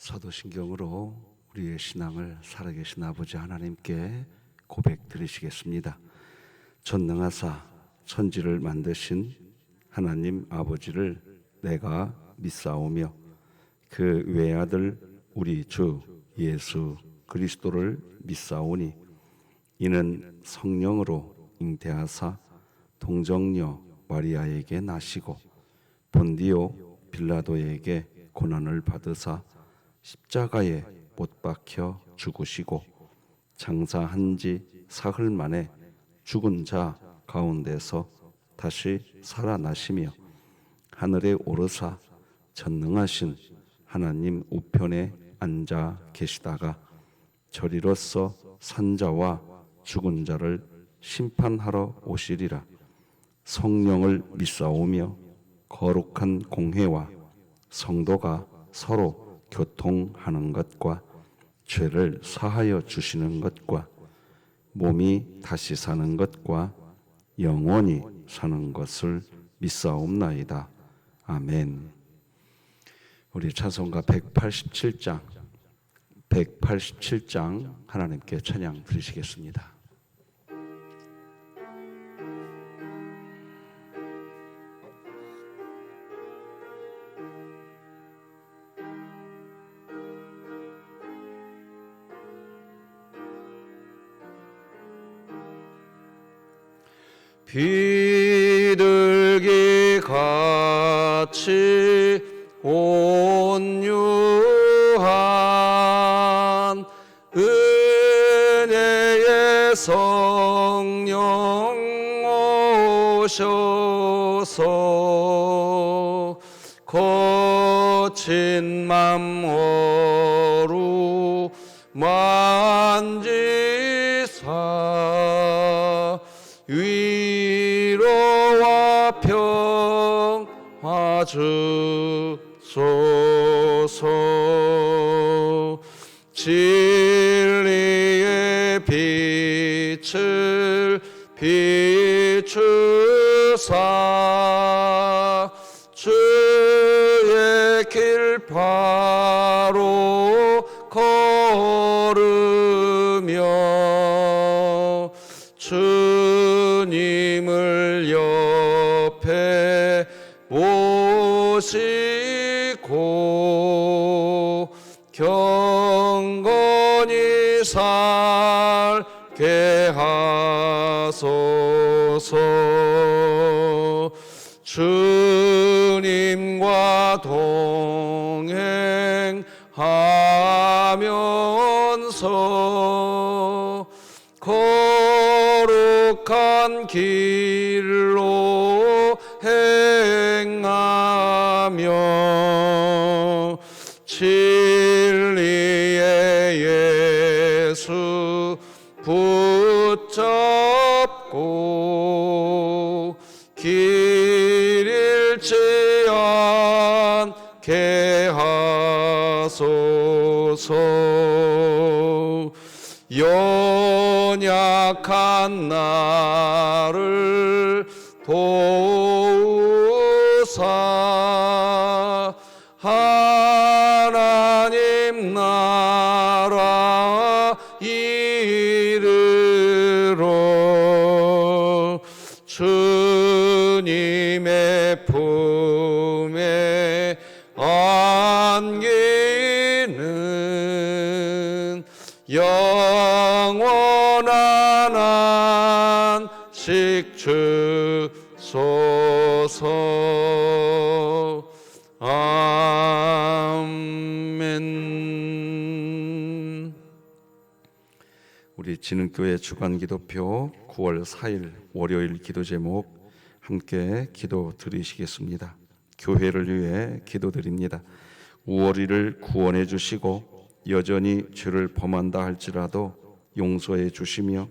사도신경으로 우리의 신앙을 살아계신 아버지 하나님께 고백 드리시겠습니다. 전능하사 천지를 만드신 하나님 아버지를 내가 믿사오며 그 외아들 우리 주 예수 그리스도를 믿사오니 이는 성령으로 잉태하사 동정녀 마리아에게 나시고 본디오 빌라도에게 고난을 받으사 십자가에 못 박혀 죽으시고 장사한 지 사흘 만에 죽은 자 가운데서 다시 살아나시며 하늘에 오르사 전능하신 하나님 우편에 앉아 계시다가 저리로서 산자와 죽은 자를 심판하러 오시리라. 성령을 믿사오며 거룩한 공회와 성도가 서로 교통하는 것과 죄를 사하여 주시는 것과 몸이 다시 사는 것과 영원히 사는 것을 믿사옵나이다. 아멘. 우리 찬송가 187장 하나님께 찬양 드리시겠습니다. 비둘기 같이 온유한 은혜의 성령 오셔서 거친 맘 어루만지사 위로와 평화 주소서. 진리의 빛을 비추사 주의 길 바로 걸으며 주님을 옆에 모시고 경건히 살게 하소서. 주님과 동행하면서 거룩한 길로 행하며 진리의 예수 붙잡고 길 잃지 않게 하소서. 연약한 나를 도우사 하나님 나라 이르러 주님의 품에 안기는 영원한 안식 주소서. 아멘. 우리 진흥교회 주간기도표 9월 4일 월요일 기도 제목 함께 기도 드리시겠습니다. 교회를 위해 기도드립니다. 우월이를 구원해 주시고 여전히 죄를 범한다 할지라도 용서해 주시며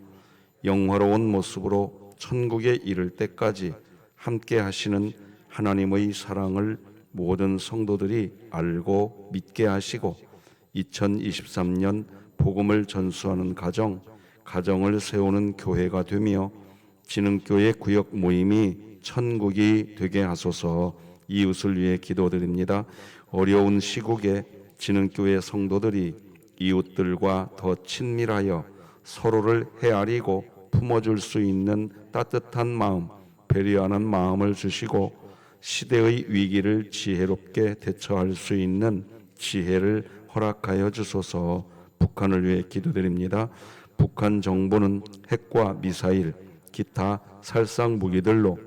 영화로운 모습으로 천국에 이를 때까지 함께 하시는 하나님의 사랑을 모든 성도들이 알고 믿게 하시고 2023년 복음을 전수하는 가정을 세우는 교회가 되며 진흥교회 구역 모임이 천국이 되게 하소서. 이웃을 위해 기도드립니다. 어려운 시국에 진흥교회 성도들이 이웃들과 더 친밀하여 서로를 헤아리고 품어줄 수 있는 따뜻한 마음, 배려하는 마음을 주시고 시대의 위기를 지혜롭게 대처할 수 있는 지혜를 허락하여 주소서. 북한을 위해 기도드립니다. 북한 정부는 핵과 미사일, 기타 살상 무기들로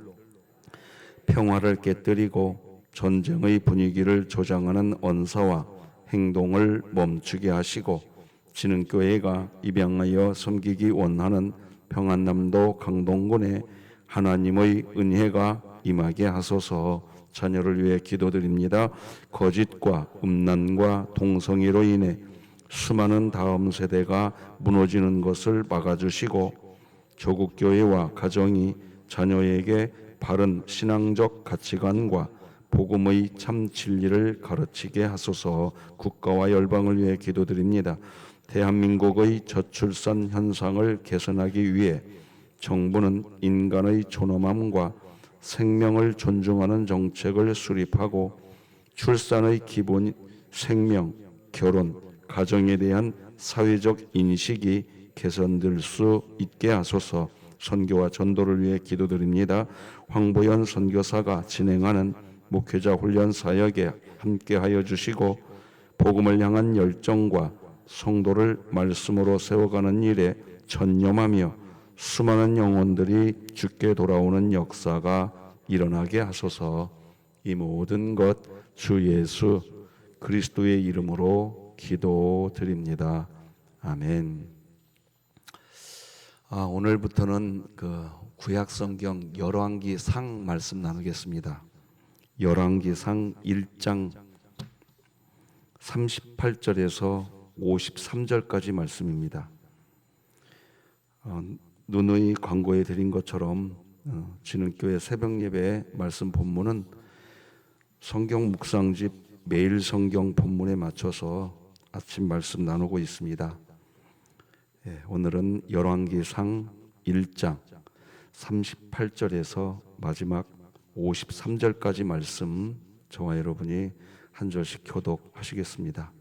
평화를 깨뜨리고 전쟁의 분위기를 조장하는 언사와 행동을 멈추게 하시고 진흥교회가 입양하여 섬기기 원하는 평안남도 강동군에 하나님의 은혜가 임하게 하소서. 자녀를 위해 기도드립니다. 거짓과 음란과 동성애로 인해 수많은 다음 세대가 무너지는 것을 막아주시고 조국교회와 가정이 자녀에게 바른 신앙적 가치관과 복음의 참 진리를 가르치게 하소서. 국가와 열방을 위해 기도드립니다. 대한민국의 저출산 현상을 개선하기 위해 정부는 인간의 존엄함과 생명을 존중하는 정책을 수립하고 출산의 기본 생명, 결혼, 가정에 대한 사회적 인식이 개선될 수 있게 하소서. 선교와 전도를 위해 기도드립니다. 황보연 선교사가 진행하는 목회자 훈련 사역에 함께하여 주시고 복음을 향한 열정과 성도를 말씀으로 세워가는 일에 전념하며 수많은 영혼들이 주께 돌아오는 역사가 일어나게 하소서. 이 모든 것 주 예수 그리스도의 이름으로 기도드립니다. 아멘. 오늘부터는 구약성경 열왕기상 말씀 나누겠습니다. 열왕기상 1장 38절에서 53절까지 말씀입니다. 누누이 광고해 드린 것처럼 진흥교회 새벽예배 말씀 본문은 성경 묵상집 매일 성경 본문에 맞춰서 아침 말씀 나누고 있습니다. 오늘은 열왕기상 1장 38절에서 마지막 53절까지 말씀 저와 여러분이 한 절씩 교독하시겠습니다.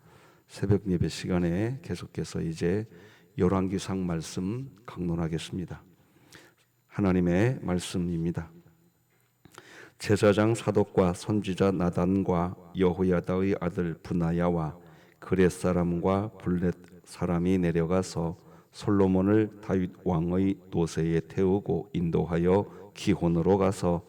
새벽 예배 시간에 계속해서 이제 열왕기상 말씀 강론하겠습니다. 하나님의 말씀입니다. 제사장 사독과 선지자 나단과 여호야다의 아들 브나야와 그렛 사람과 블렛 사람이 내려가서 솔로몬을 다윗 왕의 노새에 태우고 인도하여 기혼으로 가서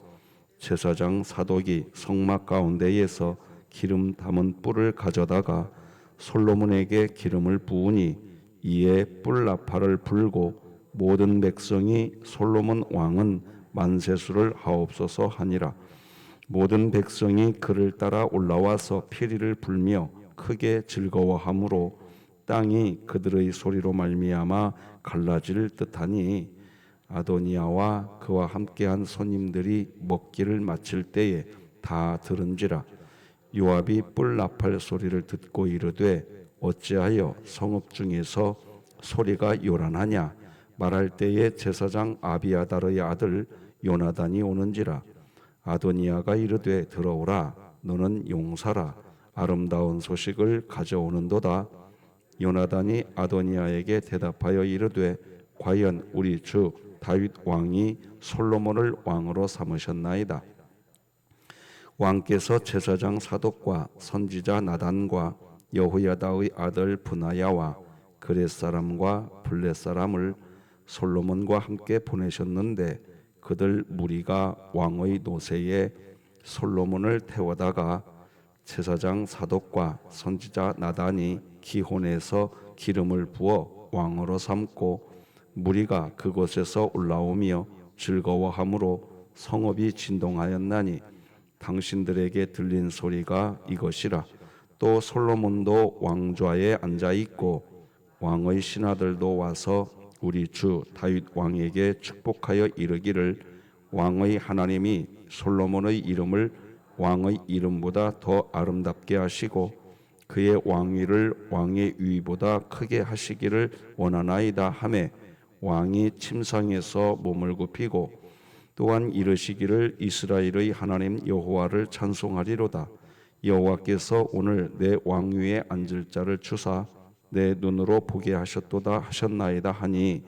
제사장 사독이 성막 가운데에서 기름 담은 뿔을 가져다가 솔로몬에게 기름을 부으니 이에 뿔 나팔을 불고 모든 백성이 솔로몬 왕은 만세수를 하옵소서 하니라. 모든 백성이 그를 따라 올라와서 피리를 불며 크게 즐거워하므로 땅이 그들의 소리로 말미암아 갈라질 듯하니 아도니아와 그와 함께한 손님들이 먹기를 마칠 때에 다 들은지라. 요압이 뿔 나팔 소리를 듣고 이르되 어찌하여 성읍 중에서 소리가 요란하냐. 말할 때에 제사장 아비아달의 아들 요나단이 오는지라. 아도니아가 이르되 들어오라. 너는 용사라. 아름다운 소식을 가져오는도다. 요나단이 아도니아에게 대답하여 이르되 과연 우리 주 다윗 왕이 솔로몬을 왕으로 삼으셨나이다. 왕께서 제사장 사독과 선지자 나단과 여호야다의 아들 브나야와 그렛 사람과 블렛 사람을 솔로몬과 함께 보내셨는데 그들 무리가 왕의 노새에 솔로몬을 태워다가 제사장 사독과 선지자 나단이 기혼에서 기름을 부어 왕으로 삼고 무리가 그곳에서 올라오며 즐거워함으로 성읍이 진동하였나니 당신들에게 들린 소리가 이것이라. 또 솔로몬도 왕좌에 앉아 있고 왕의 신하들도 와서 우리 주 다윗 왕에게 축복하여 이르기를 왕의 하나님이 솔로몬의 이름을 왕의 이름보다 더 아름답게 하시고 그의 왕위를 왕의 위보다 크게 하시기를 원하나이다 하매 왕이 침상에서 몸을 굽히고 또한 이르시기를 이스라엘의 하나님 여호와를 찬송하리로다. 여호와께서 오늘 내 왕위에 앉을 자를 주사 내 눈으로 보게 하셨도다 하셨나이다 하니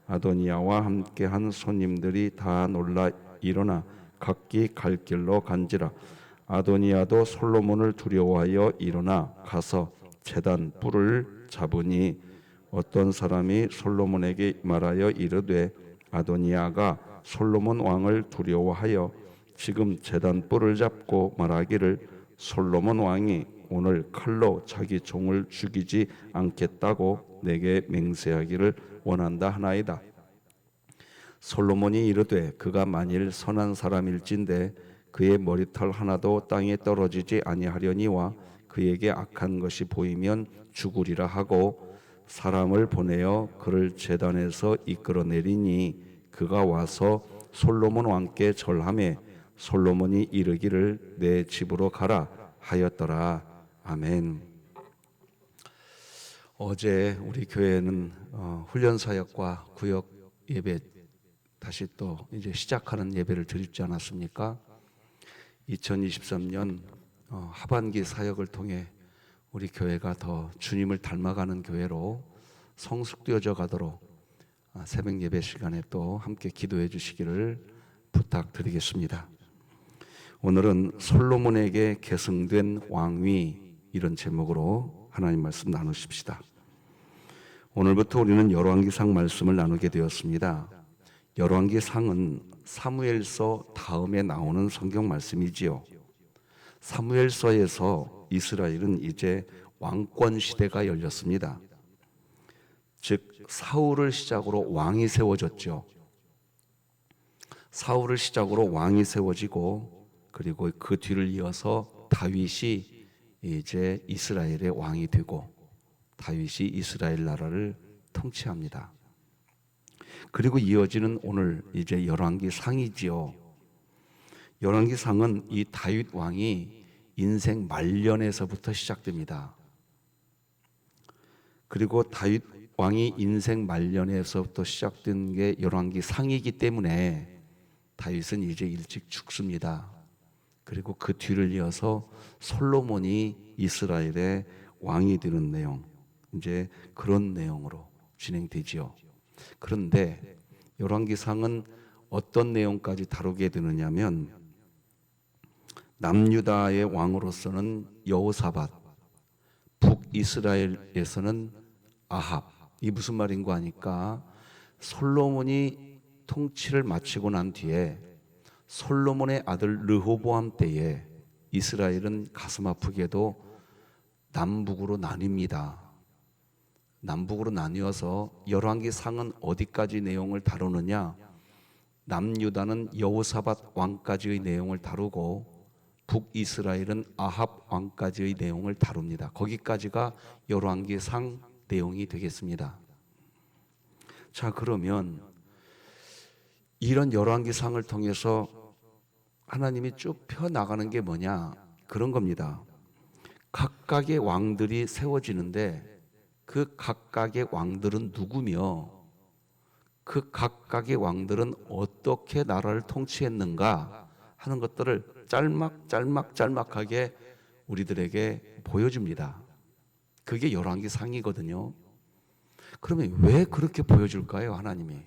아도니아와 함께한 손님들이 다 놀라 일어나 각기 갈 길로 간지라. 아도니아도 솔로몬을 두려워하여 일어나 가서 제단 뿔을 잡으니 어떤 사람이 솔로몬에게 말하여 이르되 아도니아가 솔로몬 왕을 두려워하여 지금 제단 뿔을 잡고 말하기를 솔로몬 왕이 오늘 칼로 자기 종을 죽이지 않겠다고 내게 맹세하기를 원한다 하나이다. 솔로몬이 이르되 그가 만일 선한 사람일진데 그의 머리털 하나도 땅에 떨어지지 아니하려니와 그에게 악한 것이 보이면 죽으리라 하고 사람을 보내어 그를 제단에서 이끌어내리니 그가 와서 솔로몬 왕께 절하매 솔로몬이 이르기를 내 집으로 가라 하였더라. 아멘. 어제 우리 교회는 훈련 사역과 구역 예배 다시 또 이제 시작하는 예배를 드리지 않았습니까? 2023년 하반기 사역을 통해 우리 교회가 더 주님을 닮아가는 교회로 성숙되어져 가도록 새벽 예배 시간에 또 함께 기도해 주시기를 부탁드리겠습니다. 오늘은 솔로몬에게 계승된 왕위 이런 제목으로 하나님 말씀 나누십시다. 오늘부터 우리는 열왕기상 말씀을 나누게 되었습니다. 열왕기상은 사무엘서 다음에 나오는 성경 말씀이지요. 사무엘서에서 이스라엘은 이제 왕권 시대가 열렸습니다. 즉 사울을 시작으로 왕이 세워졌죠. 사울을 시작으로 왕이 세워지고 그리고 그 뒤를 이어서 다윗이 이제 이스라엘의 왕이 되고 다윗이 이스라엘 나라를 통치합니다. 그리고 이어지는 오늘 이제 열왕기상이지요. 열왕기상은 이 다윗 왕이 인생 말년에서부터 시작됩니다. 그리고 다윗 왕이 인생 말년에서부터 시작된 게 열왕기상이기 때문에 다윗은 이제 일찍 죽습니다. 그리고 그 뒤를 이어서 솔로몬이 이스라엘의 왕이 되는 내용, 이제 그런 내용으로 진행되지요. 그런데 열왕기상은 어떤 내용까지 다루게 되느냐면 남유다의 왕으로서는 여호사밧, 북이스라엘에서는 아합. 이 무슨 말인가 하니까 솔로몬이 통치를 마치고 난 뒤에 솔로몬의 아들 르호보암 때에 이스라엘은 가슴 아프게도 남북으로 나뉩니다. 남북으로 나뉘어서 열왕기상은 어디까지 내용을 다루느냐? 남유다는 여호사밧 왕까지의 내용을 다루고 북이스라엘은 아합 왕까지의 내용을 다룹니다. 거기까지가 열왕기상 내용이 되겠습니다. 자, 그러면 이런 열왕기상을 통해서 하나님이 쭉 펴나가는 게 뭐냐? 그런 겁니다. 각각의 왕들이 세워지는데 그 각각의 왕들은 누구며 그 각각의 왕들은 어떻게 나라를 통치했는가 하는 것들을 짤막하게 우리들에게 보여줍니다. 그게 열왕기상이거든요. 그러면 왜 그렇게 보여줄까요, 하나님이?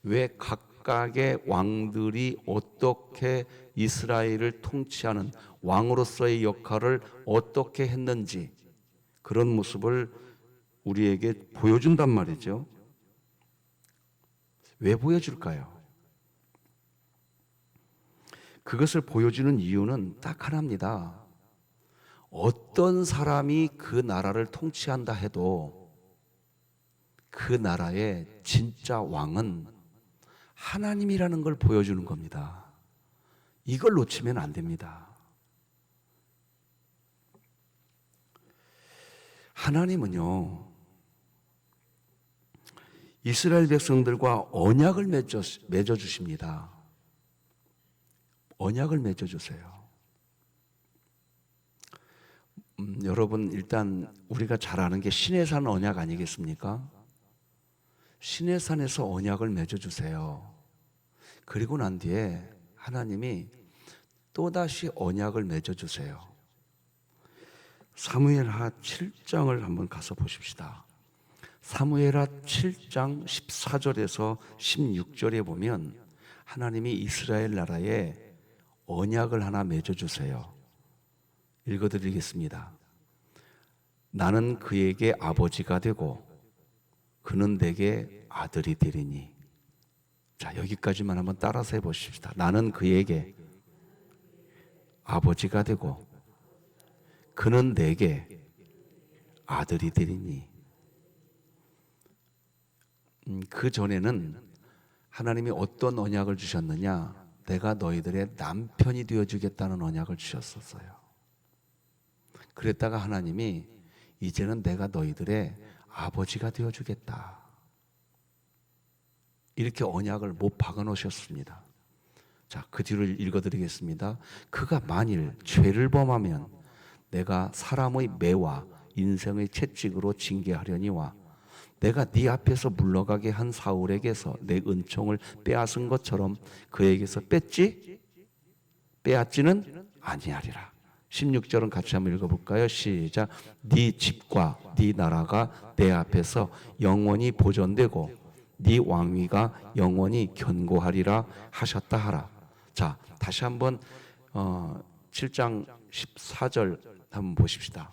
왜 각각의 왕들이 어떻게 이스라엘을 통치하는 왕으로서의 역할을 어떻게 했는지 그런 모습을 우리에게 보여준단 말이죠. 왜 보여줄까요? 그것을 보여주는 이유는 딱 하나입니다. 어떤 사람이 그 나라를 통치한다 해도 그 나라의 진짜 왕은 하나님이라는 걸 보여주는 겁니다. 이걸 놓치면 안 됩니다. 하나님은요, 이스라엘 백성들과 언약을 맺어주십니다. 언약을 맺어주세요. 여러분, 일단 우리가 잘 아는 게 시내산 언약 아니겠습니까? 시내산에서 언약을 맺어주세요. 그리고 난 뒤에 하나님이 또다시 언약을 맺어주세요. 사무엘하 7장을 한번 가서 보십시다. 사무엘하 7장 14절에서 16절에 보면 하나님이 이스라엘 나라에 언약을 하나 맺어주세요. 읽어드리겠습니다. 나는 그에게 아버지가 되고 그는 내게 아들이 되리니. 자, 여기까지만 한번 따라서 해보십시다. 나는 그에게 아버지가 되고 그는 내게 아들이 되리니. 그 전에는 하나님이 어떤 언약을 주셨느냐? 내가 너희들의 남편이 되어주겠다는 언약을 주셨었어요. 그랬다가 하나님이 이제는 내가 너희들의 아버지가 되어주겠다, 이렇게 언약을 못 박아놓으셨습니다. 자, 그 뒤를 읽어드리겠습니다. 그가 만일 죄를 범하면 내가 사람의 매와 인생의 채찍으로 징계하려니와 내가 네 앞에서 물러가게 한 사울에게서 내 은총을 빼앗은 것처럼 그에게서 빼앗지는 아니하리라. 16절은 같이 한번 읽어볼까요? 시작. 네 집과 네 나라가 내 앞에서 영원히 보존되고 네 왕위가 영원히 견고하리라 하셨다 하라. 자, 다시 한번 7장 14절 한번 보십시다.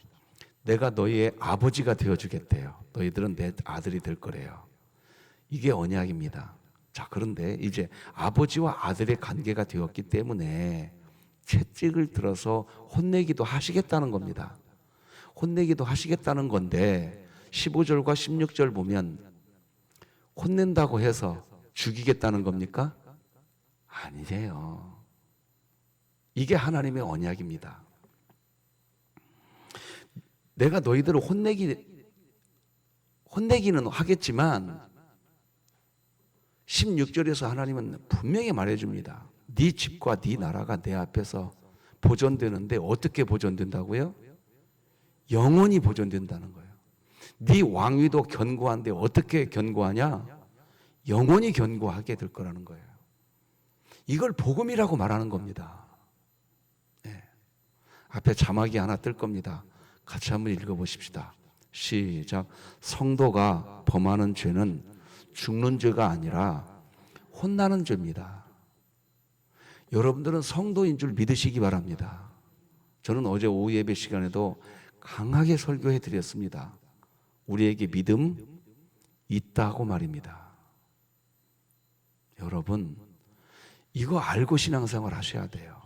내가 너희의 아버지가 되어주겠대요. 너희들은 내 아들이 될 거래요. 이게 언약입니다. 자, 그런데 이제 아버지와 아들의 관계가 되었기 때문에 채찍을 들어서 혼내기도 하시겠다는 겁니다. 혼내기도 하시겠다는 건데 15절과 16절 보면 혼낸다고 해서 죽이겠다는 겁니까? 아니래요. 이게 하나님의 언약입니다. 내가 너희들을 혼내기는 하겠지만 16절에서 하나님은 분명히 말해줍니다. 네 집과 네 나라가 내 앞에서 보존되는데 어떻게 보존된다고요? 영원히 보존된다는 거예요. 네 왕위도 견고한데 어떻게 견고하냐? 영원히 견고하게 될 거라는 거예요. 이걸 복음이라고 말하는 겁니다. 네. 앞에 자막이 하나 뜰 겁니다. 같이 한번 읽어보십시다. 시작. 성도가 범하는 죄는 죽는 죄가 아니라 혼나는 죄입니다. 여러분들은 성도인 줄 믿으시기 바랍니다. 저는 어제 오후 예배 시간에도 강하게 설교해 드렸습니다. 우리에게 믿음 있다고 말입니다. 여러분, 이거 알고 신앙생활 하셔야 돼요.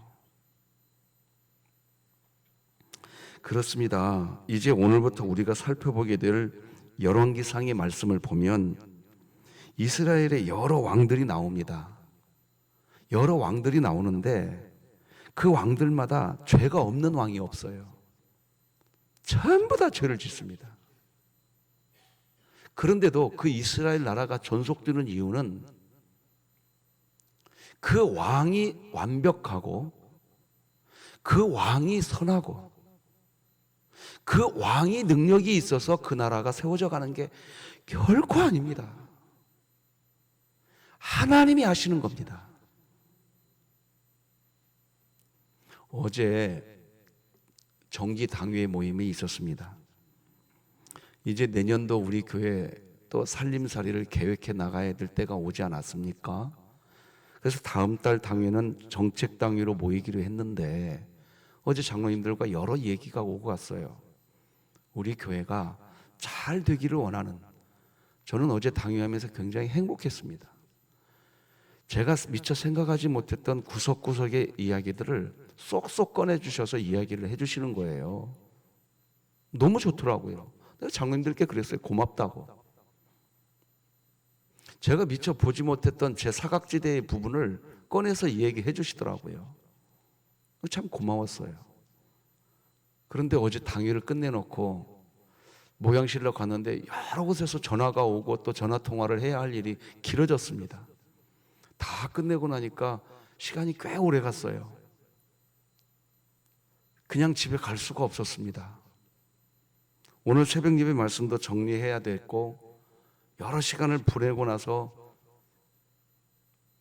그렇습니다. 이제 오늘부터 우리가 살펴보게 될 열왕기상의 말씀을 보면 이스라엘의 여러 왕들이 나옵니다. 여러 왕들이 나오는데 그 왕들마다 죄가 없는 왕이 없어요. 전부 다 죄를 짓습니다. 그런데도 그 이스라엘 나라가 존속되는 이유는 그 왕이 완벽하고 그 왕이 선하고 그 왕이 능력이 있어서 그 나라가 세워져 가는 게 결코 아닙니다. 하나님이 하시는 겁니다. 어제 정기 당회 모임이 있었습니다. 이제 내년도 우리 교회 또 살림살이를 계획해 나가야 될 때가 오지 않았습니까? 그래서 다음 달 당회는 정책 당회로 모이기로 했는데 어제 장로님들과 여러 얘기가 오고 갔어요. 우리 교회가 잘 되기를 원하는, 저는 어제 당회하면서 굉장히 행복했습니다. 제가 미처 생각하지 못했던 구석구석의 이야기들을 쏙쏙 꺼내주셔서 이야기를 해주시는 거예요. 너무 좋더라고요. 내가 장로님들께 그랬어요. 고맙다고. 제가 미처 보지 못했던 제 사각지대의 부분을 꺼내서 이야기해 주시더라고요. 참 고마웠어요. 그런데 어제 당회를 끝내놓고 모양실로 갔는데 여러 곳에서 전화가 오고 또 전화통화를 해야 할 일이 길어졌습니다. 다 끝내고 나니까 시간이 꽤 오래 갔어요. 그냥 집에 갈 수가 없었습니다. 오늘 새벽 예배 말씀도 정리해야 됐고 여러 시간을 보내고 나서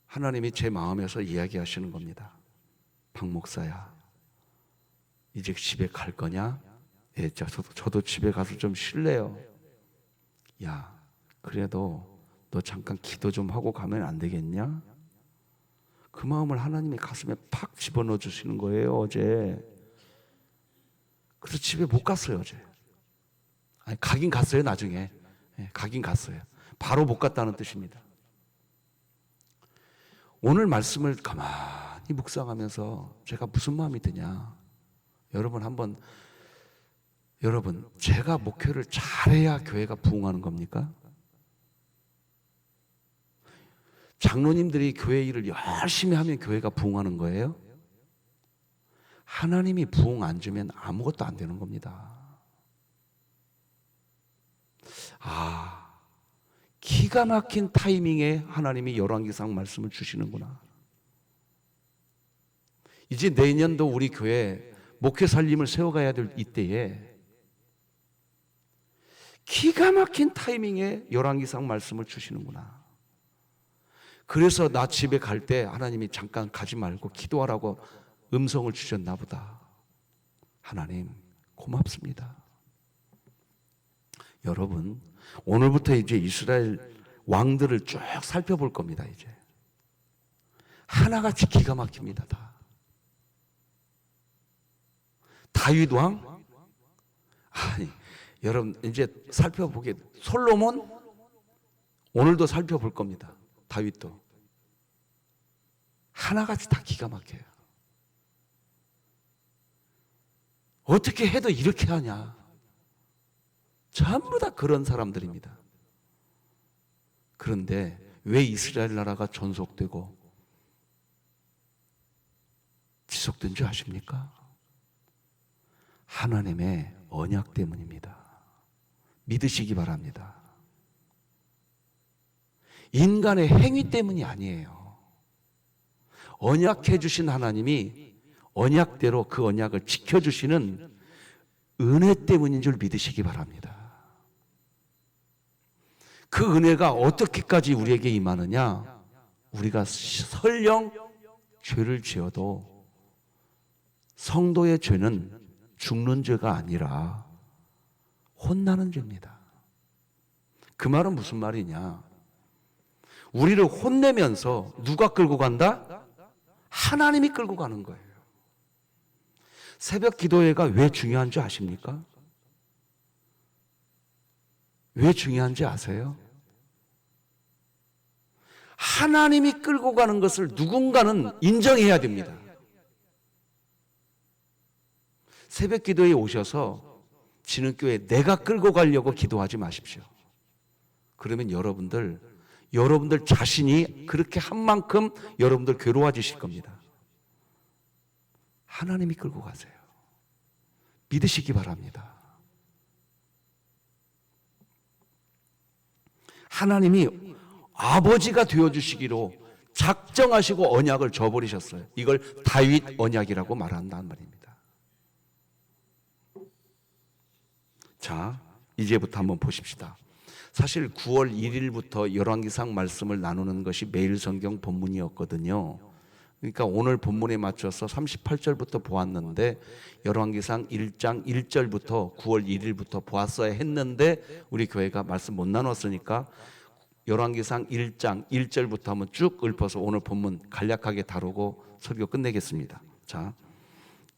하나님이 제 마음에서 이야기하시는 겁니다. 박 목사야, 이제 집에 갈 거냐? 예, 저도 집에 가서 좀 쉴래요. 야, 그래도 너 잠깐 기도 좀 하고 가면 안 되겠냐? 그 마음을 하나님이 가슴에 팍 집어넣어 주시는 거예요, 어제. 그래서 집에 못 갔어요, 어제. 아니, 가긴 갔어요, 나중에. 예, 가긴 갔어요. 바로 못 갔다는 뜻입니다. 오늘 말씀을 가만히 묵상하면서 제가 무슨 마음이 드냐? 여러분, 제가 목회를 잘해야 교회가 부흥하는 겁니까? 장로님들이 교회 일을 열심히 하면 교회가 부흥하는 거예요? 하나님이 부흥 안 주면 아무것도 안 되는 겁니다. 기가 막힌 타이밍에 하나님이 열왕기상 말씀을 주시는구나. 이제 내년도 우리 교회 목회 살림을 세워가야 될 이때에 기가 막힌 타이밍에 열왕기상 말씀을 주시는구나. 그래서 나 집에 갈 때 하나님이 잠깐 가지 말고 기도하라고 음성을 주셨나 보다. 하나님 고맙습니다. 여러분, 오늘부터 이제 이스라엘 왕들을 쭉 살펴볼 겁니다. 이제 하나같이 기가 막힙니다. 다. 다윗 왕? 아니, 여러분 이제 살펴보게, 솔로몬? 오늘도 살펴볼 겁니다. 다윗도 하나같이 다 기가 막혀요. 어떻게 해도 이렇게 하냐? 전부 다 그런 사람들입니다. 그런데 왜 이스라엘 나라가 존속되고 지속된 줄 아십니까? 하나님의 언약 때문입니다. 믿으시기 바랍니다. 인간의 행위 때문이 아니에요. 언약해 주신 하나님이 언약대로 그 언약을 지켜주시는 은혜 때문인 줄 믿으시기 바랍니다. 그 은혜가 어떻게까지 우리에게 임하느냐? 우리가 설령 죄를 지어도 성도의 죄는 죽는 죄가 아니라 혼나는 죄입니다. 그 말은 무슨 말이냐? 우리를 혼내면서 누가 끌고 간다? 하나님이 끌고 가는 거예요. 새벽 기도회가 왜 중요한 줄 아십니까? 왜 중요한지 아세요? 하나님이 끌고 가는 것을 누군가는 인정해야 됩니다. 새벽 기도에 오셔서 진흥교회 내가 끌고 가려고 기도하지 마십시오. 그러면 여러분들 자신이 그렇게 한 만큼 여러분들 괴로워지실 겁니다. 하나님이 끌고 가세요. 믿으시기 바랍니다. 하나님이 아버지가 되어주시기로 작정하시고 언약을 줘버리셨어요. 이걸 다윗 언약이라고 말한다는 말입니다. 자, 이제부터 한번 보십시다. 사실 9월 1일부터 열왕기상 말씀을 나누는 것이 매일 성경 본문이었거든요. 그러니까 오늘 본문에 맞춰서 38절부터 보았는데 열왕기상 1장 1절부터 9월 1일부터 보았어야 했는데 우리 교회가 말씀 못 나눴으니까 열왕기상 1장 1절부터 한번 쭉 읊어서 오늘 본문 간략하게 다루고 설교 끝내겠습니다. 자,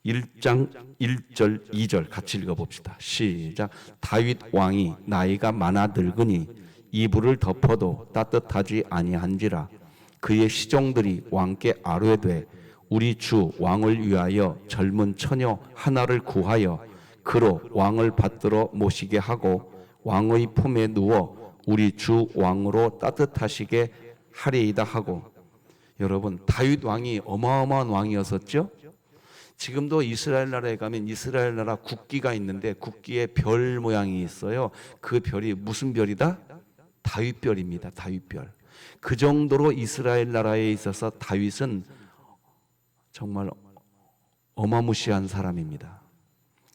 1장 1절 2절 같이 읽어봅시다. 시작. 다윗 왕이 나이가 많아 늙으니 이불을 덮어도 따뜻하지 아니한지라 그의 시종들이 왕께 아뢰되 우리 주 왕을 위하여 젊은 처녀 하나를 구하여 그로 왕을 받들어 모시게 하고 왕의 품에 누워 우리 주 왕으로 따뜻하시게 하리이다 하고. 여러분, 다윗 왕이 어마어마한 왕이었었죠. 지금도 이스라엘 나라에 가면 이스라엘 나라 국기가 있는데 국기에 별 모양이 있어요. 그 별이 무슨 별이다? 다윗별입니다. 다윗별. 그 정도로 이스라엘 나라에 있어서 다윗은 정말 어마무시한 사람입니다.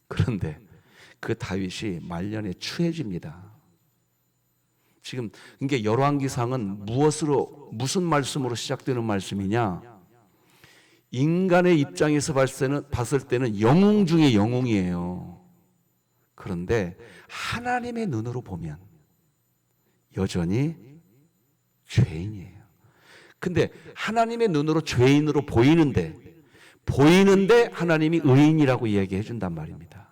그런데 그 다윗이 말년에 추해집니다. 지금 이게 열왕기상은 무슨 말씀으로 시작되는 말씀이냐? 인간의 입장에서 봤을 때는 영웅 중에 영웅이에요. 그런데 하나님의 눈으로 보면 여전히 죄인이에요. 근데 하나님의 눈으로 죄인으로 보이는데 하나님이 의인이라고 이야기해 준단 말입니다.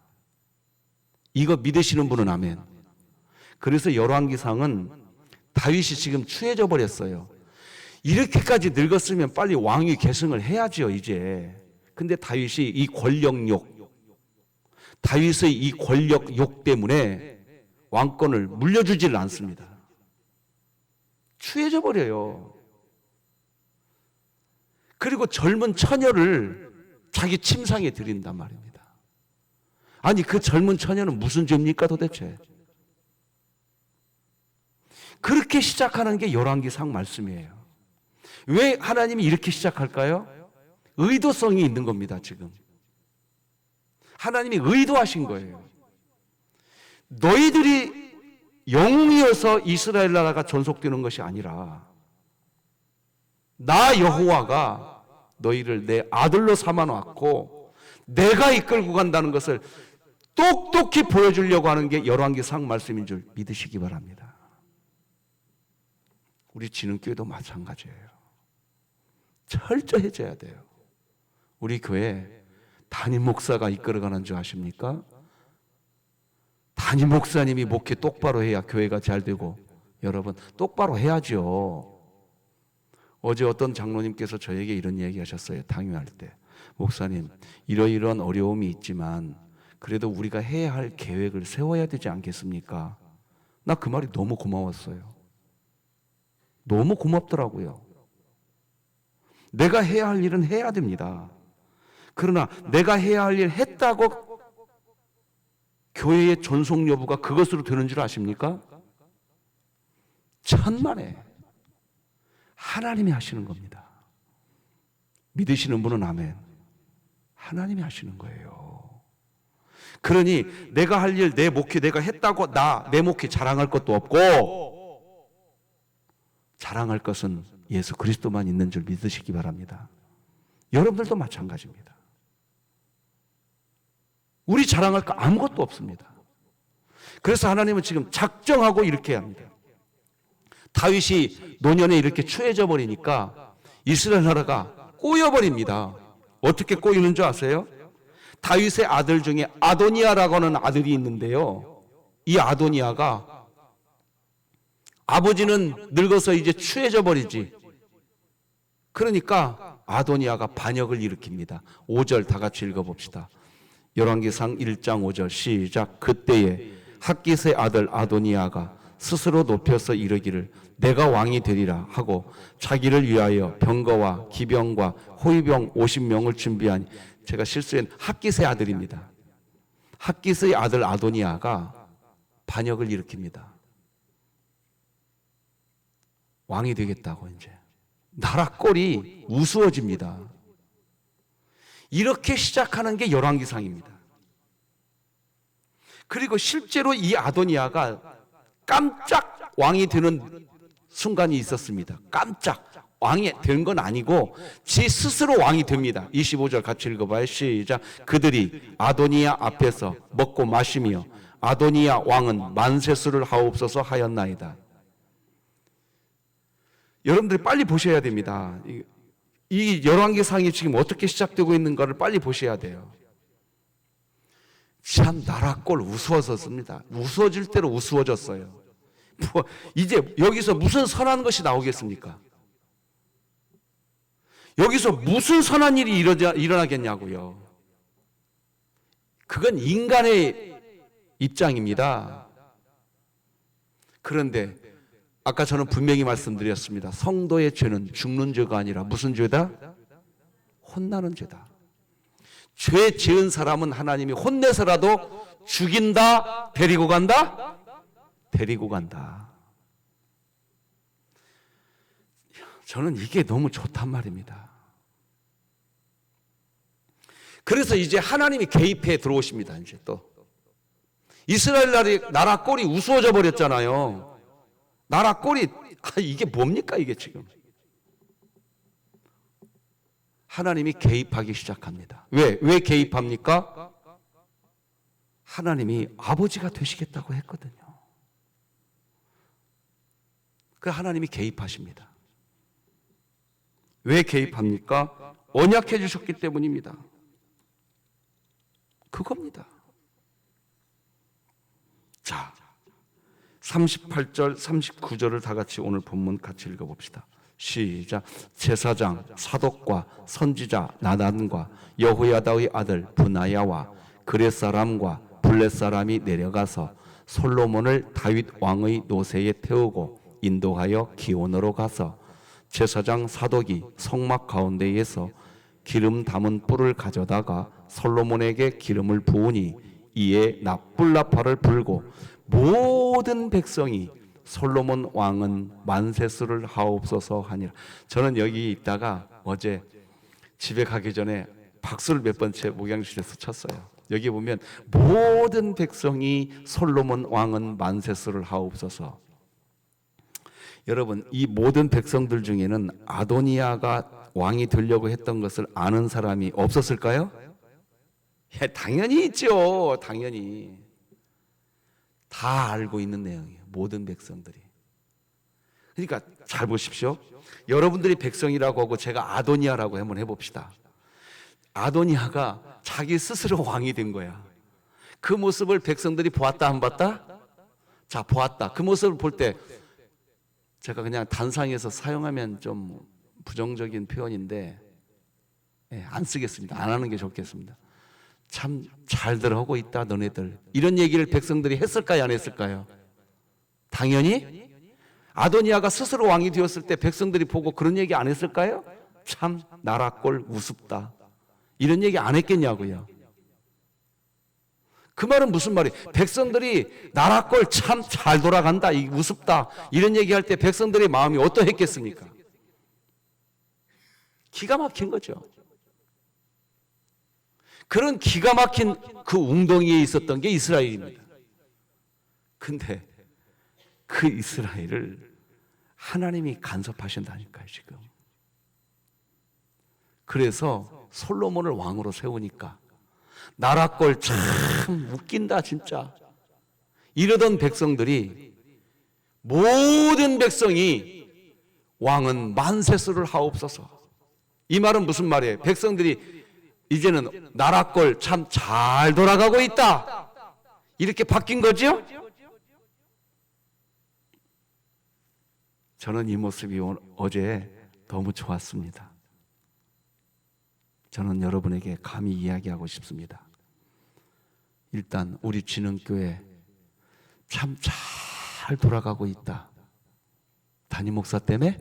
이거 믿으시는 분은 아멘. 그래서 열왕기상은 다윗이 지금 추해져 버렸어요. 이렇게까지 늙었으면 빨리 왕위 계승을 해야죠, 이제. 근데 다윗이 이 권력욕, 다윗의 이 권력욕 때문에 왕권을 물려주지를 않습니다. 추해져 버려요. 그리고 젊은 처녀를 자기 침상에 들인단 말입니다. 아니, 그 젊은 처녀는 무슨 죄입니까 도대체? 그렇게 시작하는 게 열왕기상 말씀이에요. 왜 하나님이 이렇게 시작할까요? 의도성이 있는 겁니다, 지금. 하나님이 의도하신 거예요. 너희들이 영웅이어서 이스라엘 나라가 존속되는 것이 아니라 나 여호와가 너희를 내 아들로 삼아놓고 내가 이끌고 간다는 것을 똑똑히 보여주려고 하는 게 열왕기상 말씀인 줄 믿으시기 바랍니다. 우리 진흥교회도 마찬가지예요. 철저해져야 돼요. 우리 교회 담임 목사가 이끌어가는 줄 아십니까? 담임 목사님이 목회 똑바로 해야 교회가 잘 되고, 여러분 똑바로 해야죠. 어제 어떤 장로님께서 저에게 이런 얘기 하셨어요. 당회할 때. 목사님, 이러이러한 어려움이 있지만 그래도 우리가 해야 할 계획을 세워야 되지 않겠습니까? 나 그 말이 너무 고마웠어요. 너무 고맙더라고요. 내가 해야 할 일은 해야 됩니다. 그러나 내가 해야 할 일 했다고 교회의 존속 여부가 그것으로 되는 줄 아십니까? 천만에 하나님이 하시는 겁니다. 믿으시는 분은 아멘. 하나님이 하시는 거예요. 그러니 내가 할 일, 내 목회 내가 했다고 내 목회 자랑할 것도 없고, 자랑할 것은 예수 그리스도만 있는 줄 믿으시기 바랍니다. 여러분들도 마찬가지입니다. 우리 자랑할 거 아무것도 없습니다. 그래서 하나님은 지금 작정하고 이렇게 합니다. 다윗이 노년에 이렇게 추해져 버리니까 이스라엘 나라가 꼬여버립니다. 어떻게 꼬이는 줄 아세요? 다윗의 아들 중에 아도니아라고 하는 아들이 있는데요, 이 아도니아가 아버지는 늙어서 이제 추해져 버리지. 그러니까 아도니아가 반역을 일으킵니다. 5절 다 같이 읽어봅시다. 열왕기상 1장 5절 시작. 그때에 핫깃의 아들 아도니아가 스스로 높여서 이르기를 내가 왕이 되리라 하고 자기를 위하여 병거와 기병과 호위병 50명을 준비하니, 제가 실수한 핫깃의 아들입니다. 핫깃의 아들 아도니아가 반역을 일으킵니다. 왕이 되겠다고. 이제 나라 꼴이 우스워집니다. 이렇게 시작하는 게 열왕기상입니다. 그리고 실제로 이 아도니아가 깜짝 왕이 되는 순간이 있었습니다. 깜짝 왕이 된 건 아니고 지 스스로 왕이 됩니다. 25절 같이 읽어봐요. 시작. 그들이 아도니아 앞에서 먹고 마시며 아도니아 왕은 만세수를 하옵소서 하였나이다. 여러분들이 빨리 보셔야 됩니다. 이 열왕기상이 지금 어떻게 시작되고 있는가를 빨리 보셔야 돼요. 참 나라 꼴 우스워졌습니다. 우스워질 대로 우스워졌어요. 이제 여기서 무슨 선한 것이 나오겠습니까? 여기서 무슨 선한 일이 일어나겠냐고요. 그건 인간의 입장입니다. 그런데 아까 저는 분명히 말씀드렸습니다. 성도의 죄는 죽는 죄가 아니라 무슨 죄다? 혼나는 죄다. 죄 지은 사람은 하나님이 혼내서라도 죽인다, 데리고 간다? 데리고 간다. 저는 이게 너무 좋단 말입니다. 그래서 이제 하나님이 개입해 들어오십니다. 이제 또 이스라엘 나라 꼴이 우스워져 버렸잖아요. 나라 꼴이 이게 뭡니까 이게 지금? 하나님이 개입하기 시작합니다. 왜 개입합니까? 하나님이 아버지가 되시겠다고 했거든요. 그 하나님이 개입하십니다. 왜 개입합니까? 언약해 주셨기 때문입니다. 그겁니다. 자, 38절, 39절을 다 같이 오늘 본문 같이 읽어봅시다. 시작. 제사장 사독과 선지자 나단과 여호야다의 아들 브나야와 그렛 사람과 블렛 사람이 내려가서 솔로몬을 다윗 왕의 노새에 태우고 인도하여 기온으로 가서 제사장 사독이 성막 가운데에서 기름 담은 뿔을 가져다가 솔로몬에게 기름을 부으니 이에 뿔나팔을 불고 모든 백성이 솔로몬 왕은 만세수를 하옵소서 하니라. 저는 여기 있다가 어제 집에 가기 전에 박수를 몇 번째 목양실에서 쳤어요. 여기 보면 모든 백성이 솔로몬 왕은 만세수를 하옵소서. 여러분, 이 모든 백성들 중에는 아도니아가 왕이 되려고 했던 것을 아는 사람이 없었을까요? 예, 당연히 있죠. 당연히 다 알고 있는 내용이에요. 모든 백성들이. 그러니까 잘 보십시오. 여러분들이 백성이라고 하고 제가 아도니아라고 한번 해봅시다. 아도니아가 자기 스스로 왕이 된 거야. 그 모습을 백성들이 보았다 안 봤다? 자, 보았다. 그 모습을 볼 때 제가 그냥 단상에서 사용하면 좀 부정적인 표현인데 안 쓰겠습니다. 안 하는 게 좋겠습니다. 참 잘들 하고 있다 너네들. 이런 얘기를 백성들이 했을까요? 안 했을까요? 당연히. 아도니아가 스스로 왕이 되었을 때 백성들이 보고 그런 얘기 안 했을까요? 참 나라 꼴 우습다. 이런 얘기 안 했겠냐고요. 그 말은 무슨 말이에요? 백성들이 나라 꼴 참 잘 돌아간다, 이 우습다, 이런 얘기할 때 백성들의 마음이 어떠했겠습니까? 기가 막힌 거죠. 그런 기가 막힌 그 웅덩이에 있었던 게 이스라엘입니다. 근데 그 이스라엘을 하나님이 간섭하신다니까요, 지금. 그래서 솔로몬을 왕으로 세우니까 나라 꼴 참 웃긴다 진짜. 이러던 백성들이 모든 백성이 왕은 만세수를 하옵소서. 이 말은 무슨 말이에요? 백성들이 이제는 나라 꼴 참 잘 돌아가고 있다, 이렇게 바뀐 거죠? 저는 이 모습이 어제 너무 좋았습니다. 저는 여러분에게 감히 이야기하고 싶습니다. 일단 우리 진흥교회 참 잘 돌아가고 있다. 담임 목사 때문에?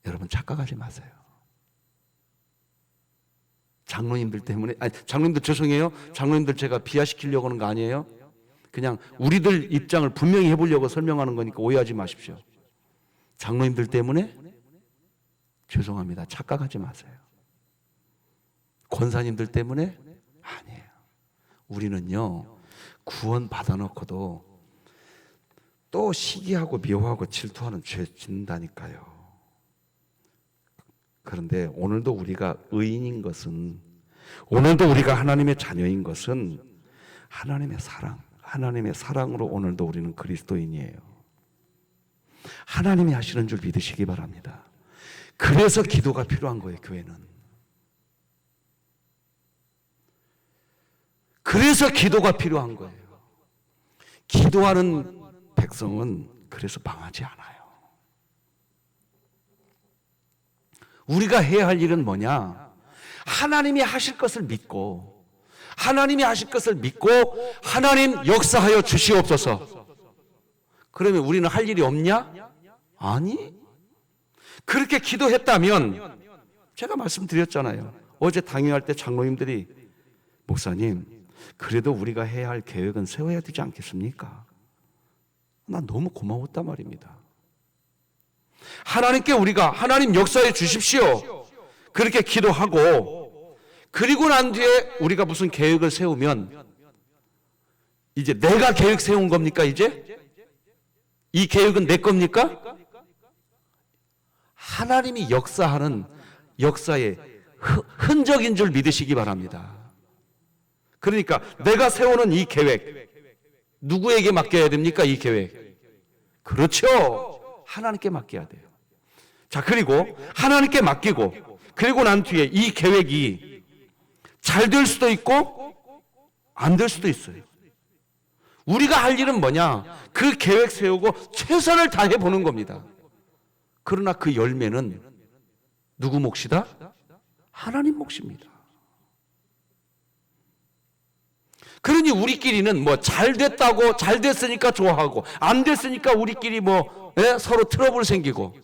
여러분 착각하지 마세요. 장로님들 때문에, 아니 장로님들 죄송해요. 장로님들 제가 비하시키려고 하는 거 아니에요. 그냥 우리들 입장을 분명히 해보려고 설명하는 거니까 오해하지 마십시오. 장로님들 때문에? 죄송합니다. 착각하지 마세요. 권사님들 때문에? 아니에요. 우리는요, 구원 받아놓고도 또 시기하고 미워하고 질투하는 죄 짓는다니까요. 그런데 오늘도 우리가 의인인 것은, 오늘도 우리가 하나님의 자녀인 것은 하나님의 사랑, 하나님의 사랑으로 오늘도 우리는 그리스도인이에요. 하나님이 하시는 줄 믿으시기 바랍니다. 그래서 기도가 필요한 거예요, 교회는. 그래서 기도가 필요한 거예요. 기도하는 백성은 그래서 망하지 않아요. 우리가 해야 할 일은 뭐냐? 하나님이 하실 것을 믿고, 하나님이 하실 것을 믿고 하나님 역사하여 주시옵소서. 그러면 우리는 할 일이 없냐? 아니, 그렇게 기도했다면, 제가 말씀드렸잖아요. 어제 당회할 때 장로님들이 목사님, 그래도 우리가 해야 할 계획은 세워야 되지 않겠습니까? 난 너무 고마웠단 말입니다. 하나님께 우리가 하나님 역사해 주십시오, 그렇게 기도하고, 그리고 난 뒤에 우리가 무슨 계획을 세우면 이제 내가 계획 세운 겁니까? 이제 이 계획은 내 겁니까? 하나님이 역사하는, 역사의 흔적인 줄 믿으시기 바랍니다. 그러니까 내가 세우는 이 계획, 누구에게 맡겨야 됩니까? 이 계획. 그렇죠. 하나님께 맡겨야 돼요. 자, 그리고 하나님께 맡기고 그리고 난 뒤에 이 계획이 잘 될 수도 있고 안 될 수도 있어요. 우리가 할 일은 뭐냐? 그 계획 세우고 최선을 다해 보는 겁니다. 그러나 그 열매는 누구 몫이다? 하나님 몫입니다. 그러니 우리끼리는 뭐 잘 됐다고, 잘 됐으니까 좋아하고 안 됐으니까 우리끼리 뭐 서로 트러블 생기고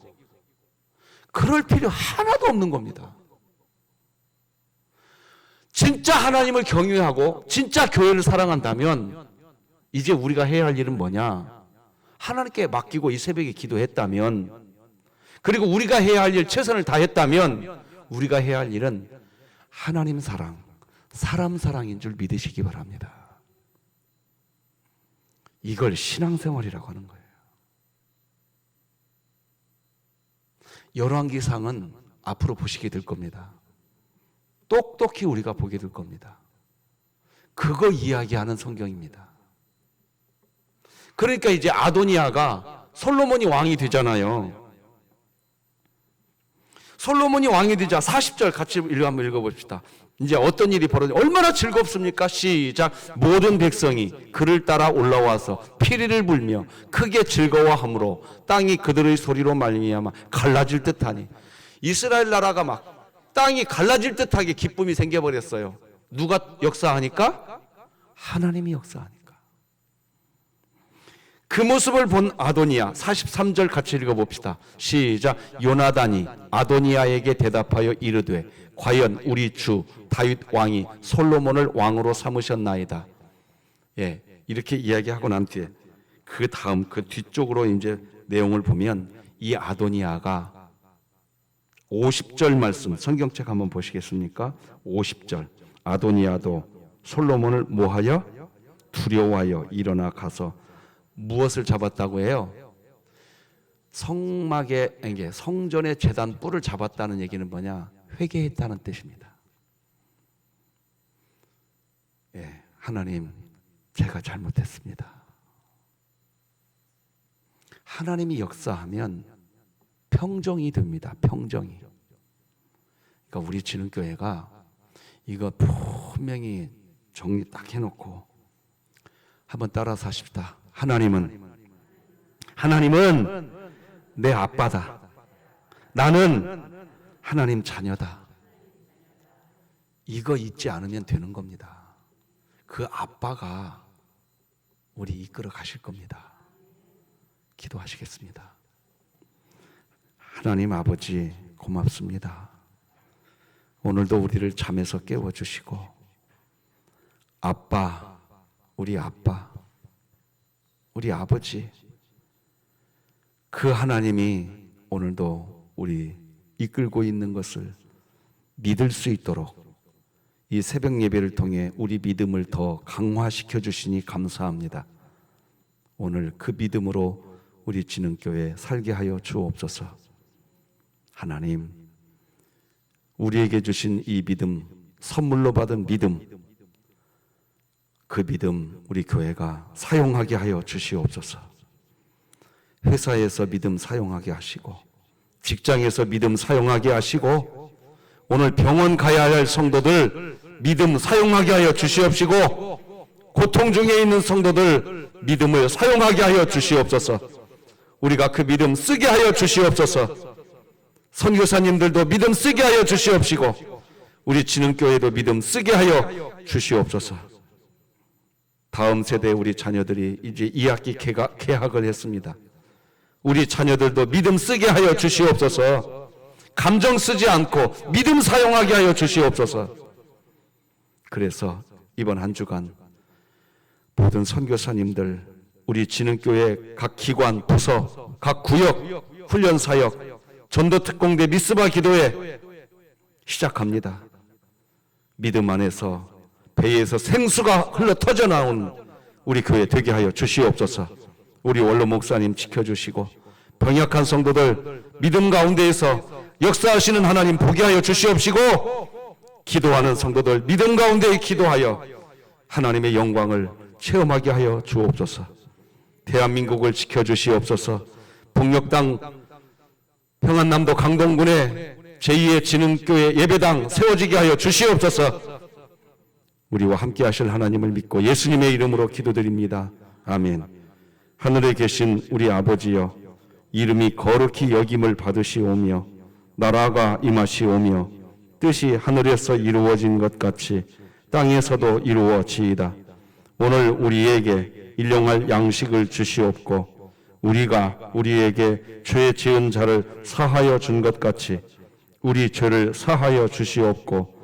그럴 필요 하나도 없는 겁니다. 진짜 하나님을 경외하고 진짜 교회를 사랑한다면 이제 우리가 해야 할 일은 뭐냐? 하나님께 맡기고 이 새벽에 기도했다면, 그리고 우리가 해야 할 일 최선을 다했다면 우리가 해야 할 일은 하나님 사랑, 사람 사랑인 줄 믿으시기 바랍니다. 이걸 신앙생활이라고 하는 거예요. 열왕기상은 앞으로 보시게 될 겁니다. 똑똑히 우리가 보게 될 겁니다. 그거 이야기하는 성경입니다. 그러니까 이제 아도니아가 솔로몬이 왕이 되잖아요. 솔로몬이 왕이 되자 40절 같이 한번 읽어봅시다. 이제 어떤 일이 벌어져 얼마나 즐겁습니까? 시작. 모든 백성이 그를 따라 올라와서 피리를 불며 크게 즐거워하므로 땅이 그들의 소리로 말미암아 갈라질 듯하니, 이스라엘 나라가 막 땅이 갈라질 듯하게 기쁨이 생겨버렸어요. 누가 역사하니까? 하나님이 역사하니까. 그 모습을 본 아도니아, 43절 같이 읽어봅시다. 시작. 요나단이 아도니아에게 대답하여 이르되 과연 우리 주 다윗 왕이 솔로몬을 왕으로 삼으셨나이다. 예, 이렇게 이야기하고 난 뒤에 그 다음 그 뒤쪽으로 이제 내용을 보면 이 아도니아가 50절 말씀, 성경책 한번 보시겠습니까? 50절. 아도니아도 솔로몬을 뭐하여? 두려워하여 일어나 가서 무엇을 잡았다고 해요? 성막의, 이게 성전의 제단 뿔을 잡았다는 얘기는 뭐냐? 회개했다는 뜻입니다. 예, 하나님, 제가 잘못했습니다. 하나님이 역사하면 평정이 됩니다. 평정이. 그러니까 우리 진흥교회가 이거 분명히 정리 딱 해놓고 한번 따라서 하십시다. 하나님은 내 아빠다. 나는 하나님 자녀다. 이거 잊지 않으면 되는 겁니다. 그 아빠가 우리 이끌어 가실 겁니다. 기도하시겠습니다. 하나님 아버지 고맙습니다. 오늘도 우리를 잠에서 깨워주시고 아빠, 우리 아빠, 우리 아버지, 그 하나님이 오늘도 우리 이끌고 있는 것을 믿을 수 있도록 이 새벽 예배를 통해 우리 믿음을 더 강화시켜 주시니 감사합니다. 오늘 그 믿음으로 우리 진흥교회 살게 하여 주옵소서. 하나님, 우리에게 주신 이 믿음, 선물로 받은 믿음, 그 믿음 우리 교회가 사용하게 하여 주시옵소서. 회사에서 믿음 사용하게 하시고, 직장에서 믿음 사용하게 하시고, 오늘 병원 가야 할 성도들 믿음 사용하게 하여 주시옵시고, 고통 중에 있는 성도들 믿음을 사용하게 하여 주시옵소서. 우리가 그 믿음 쓰게 하여 주시옵소서. 선교사님들도 믿음 쓰게 하여 주시옵시고, 우리 진흥교회도 믿음 쓰게 하여 주시옵소서. 다음 세대 우리 자녀들이 이제 2학기 개학을 했습니다. 우리 자녀들도 믿음 쓰게 하여 주시옵소서. 감정 쓰지 않고 믿음 사용하게 하여 주시옵소서. 그래서 이번 한 주간 모든 선교사님들, 우리 진흥교회 각 기관, 부서, 각 구역, 훈련사역, 전도특공대 미스바 기도회 시작합니다. 믿음 안에서 배에서 생수가 흘러 터져 나온 우리 교회 되게 하여 주시옵소서. 우리 원로 목사님 지켜주시고 병약한 성도들 믿음 가운데에서 역사하시는 하나님 보게 하여 주시옵시고, 기도하는 성도들 믿음 가운데 기도하여 하나님의 영광을 체험하게 하여 주옵소서. 대한민국을 지켜주시옵소서. 북녘당 평안남도 강동군에 제2의 진흥교회 예배당 세워지게 하여 주시옵소서. 우리와 함께 하실 하나님을 믿고 예수님의 이름으로 기도드립니다. 아멘. 하늘에 계신 우리 아버지여, 이름이 거룩히 여김을 받으시오며 나라가 임하시오며 뜻이 하늘에서 이루어진 것 같이 땅에서도 이루어지이다. 오늘 우리에게 일용할 양식을 주시옵고 우리가 우리에게 죄 지은 자를 사하여 준 것 같이 우리 죄를 사하여 주시옵고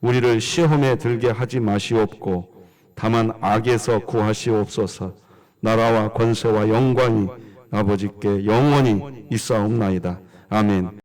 우리를 시험에 들게 하지 마시옵고 다만 악에서 구하시옵소서. 나라와 권세와 영광이 아버지께 영원히 있사옵나이다. 아멘.